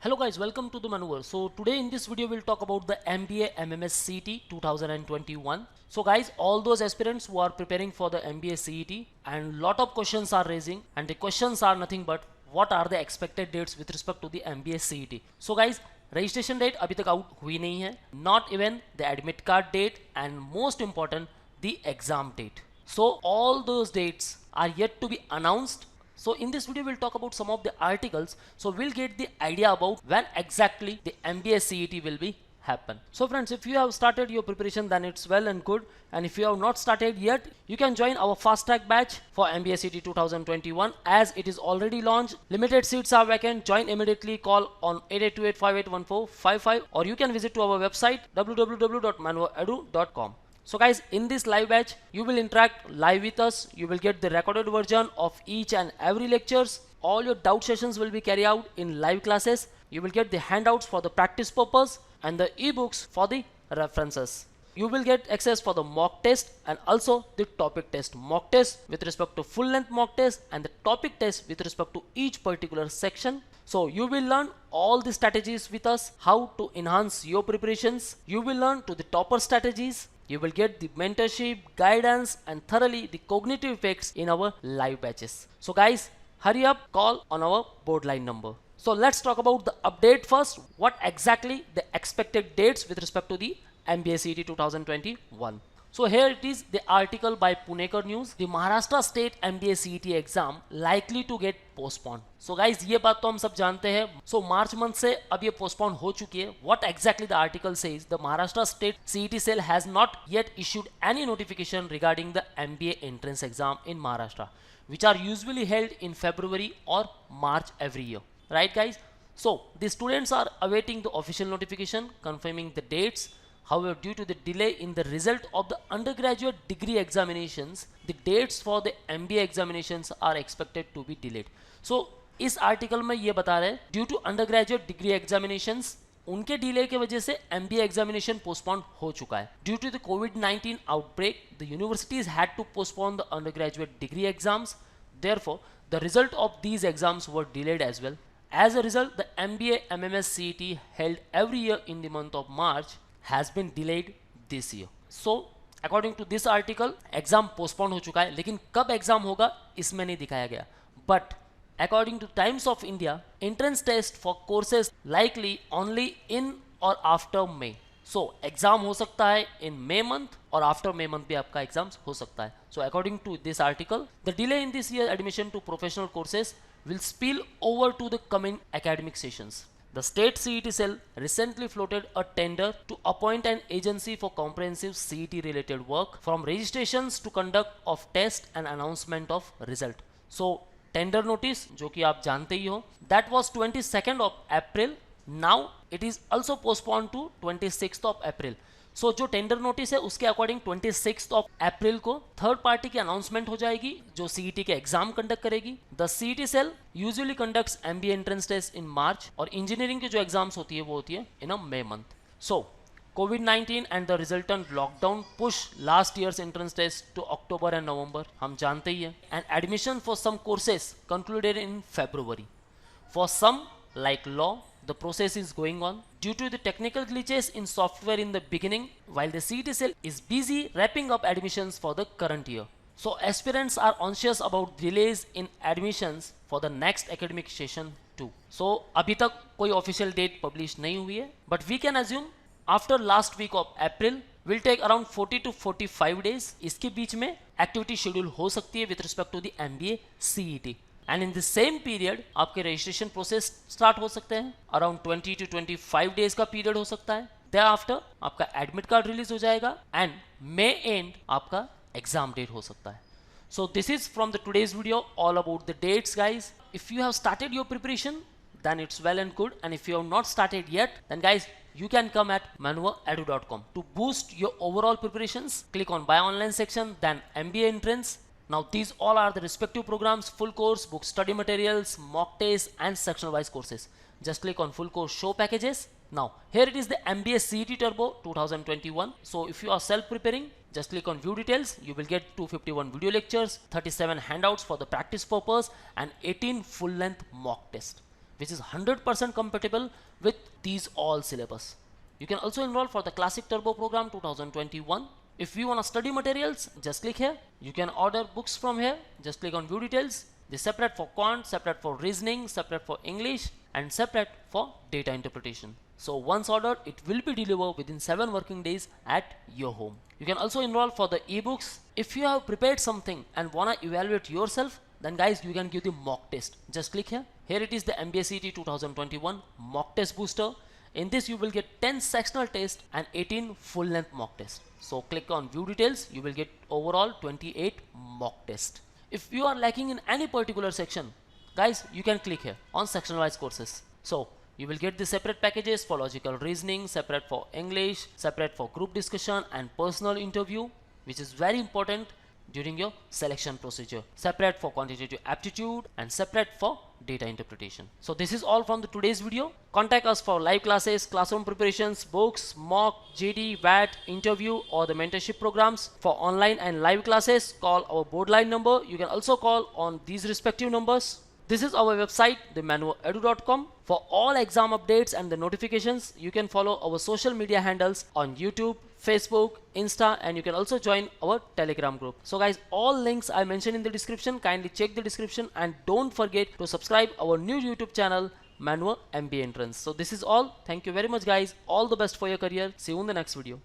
Hello guys, welcome to the Maneuver. So today in this video we'll talk about the MBA MMS CET 2021. So guys, all those aspirants who are preparing for the MBA CET and lot of questions are raising, and the questions are nothing but what are the expected dates with respect to the MBA CET. So guys, registration date अभी तक out हुई नहीं है, not even the admit card date, and most important the exam date. So all those dates are yet to be announced. So in this video we'll talk about some of the articles, so we'll get the idea about when exactly the MBA CET will be happen. So friends, if you have started your preparation, then it's well and good, and if you have not started yet, you can join our fast track batch for MBA CET 2021 as it is already launched. Limited seats are vacant. Join immediately. Call on 8828581455, or you can visit to our website www.manueredu.com. So guys, in this live batch, you will interact live with us. You will get the recorded version of each and every lectures. All your doubt sessions will be carried out in live classes. You will get the handouts for the practice purpose and the ebooks for the references. You will get access for the mock test and also the topic test. Mock test with respect to full length mock test and the topic test with respect to each particular section. So you will learn all the strategies with us, how to enhance your preparations. You will learn to the topper strategies. You will get the mentorship, guidance, and thoroughly the cognitive effects in our live batches. So guys, hurry up, call on our board line number. So let's talk about the update first. What exactly the expected dates with respect to the MBA CET 2021. So here it is, the article by Punekar News. The Maharashtra State MBA CET exam likely to get postponed. So guys, ये बात तो हम सब जानते हैं. So March month से अब ये postpone हो चुकी है. What exactly the article says? The Maharashtra State CET cell has not yet issued any notification regarding the MBA entrance exam in Maharashtra, which are usually held in February or March every year. Right guys? So the students are awaiting the official notification confirming the dates. However, due to the delay in the result of the undergraduate degree examinations, the dates for the MBA examinations are expected to be delayed. So, इस article में ये बता रहे हैं due to undergraduate degree examinations उनके delay की वजह से MBA एग्जामिनेशन पोस्टपोन हो चुका है. ड्यू टू द कोविड-19 outbreak, the universities had to postpone the undergraduate degree exams. Therefore, the result of these exams were delayed as well. As a result, the MBA MMS CET held every year in the month of March has been delayed this year. So according to this article, exam postponed हो चुका है, लेकिन कब exam होगा इसमें नहीं दिखाया गया. But according to Times of India, entrance test for courses likely only in or after May. So exam हो सकता है in May month और after May month भी आपका exams हो सकता है. So according to this article, the delay in this year admission to professional courses will spill over to the coming academic sessions. The state CET cell recently floated a tender to appoint an agency for comprehensive CET related work, from registrations to conduct of test and announcement of result. So tender notice, जो कि आप जानते ही हो, that was 22nd of April. Now it is also postponed to 26th of April. So जो tender notice है उसके according 26th of April को third party की अनाउंसमेंट हो जाएगी जो सीईटी के एग्जाम कंडक्ट करेगी. The CET cell usually conducts MBA entrance test in March, और इंजीनियरिंग की जो एग्जाम्स होती है वो होती है in a May month. So कोविड-19 and the resultant lockdown push last year's entrance test to October and November, हम जानते ही हैं. And admission for some courses concluded in February. For some like law, the process is going on due to the technical glitches in software in the beginning, while the CET cell is busy wrapping up admissions for the current year. So aspirants are anxious about delays in admissions for the next academic session too. So अभी तक कोई official date publish नहीं हुई है, but we can assume after last week of April will take around 40 to 45 days. इसके बीच में activity schedule हो सकती है with respect to the MBA CET. And in the same period आपके रजिस्ट्रेशन प्रोसेस स्टार्ट हो सकते हैं. अराउंड 20 to 25 डेज का पीरियड हो सकता है. देयर आफ्टर आपका एडमिट कार्ड रिलीज हो जाएगा एंड मे एंड आपका एग्जाम डेट हो सकता है. So this is from the today's video all about the dates guys. If you have started your preparation, then it's well and good, and if you have not started yet, then guys, you can come at manueredu.com to boost your overall preparations. Click on buy online section, then MBA entrance. Now these all are the respective programs: full course, book, study materials, mock tests, and sectional wise courses. Just click on full course show packages. Now here it is, the MBA CET Turbo 2021. So if you are self preparing, just click on view details. You will get 251 video lectures, 37 handouts for the practice purpose, and 18 full length mock tests. which is 100% compatible with these all syllabus. You can also enroll for the Classic Turbo Program 2021. If you want to study materials, just click here. You can order books from here. Just click on view details. They separate for quant, separate for reasoning, separate for English, and separate for data interpretation. So once ordered, it will be delivered within 7 working days at your home. You can also enroll for the ebooks. If you have prepared something and want to evaluate yourself, then guys, you can give the mock test. Just click here. Here it is, the MBA CET 2021 mock test booster. In this you will get 10 sectional tests and 18 full length mock tests. So click on view details. You will get overall 28 mock tests. If you are lacking in any particular section, guys, you can click here on section wise courses. So you will get the separate packages for logical reasoning, separate for English, separate for group discussion and personal interview, which is very important during your selection procedure, separate for quantitative aptitude and separate for data interpretation. So this is all from the today's video. Contact us for live classes, classroom preparations, books, mock, JD, VAT, interview or the mentorship programs. For online and live classes, call our board line number. You can also call on these respective numbers. This is our website, themanuedu.com. For all exam updates and the notifications, you can follow our social media handles on YouTube, Facebook, Insta, and you can also join our Telegram group. So guys, all links I mentioned in the description. Kindly check the description and don't forget to subscribe our new YouTube channel, Manu MBA Entrance. So this is all. Thank you very much guys. All the best for your career. See you in the next video.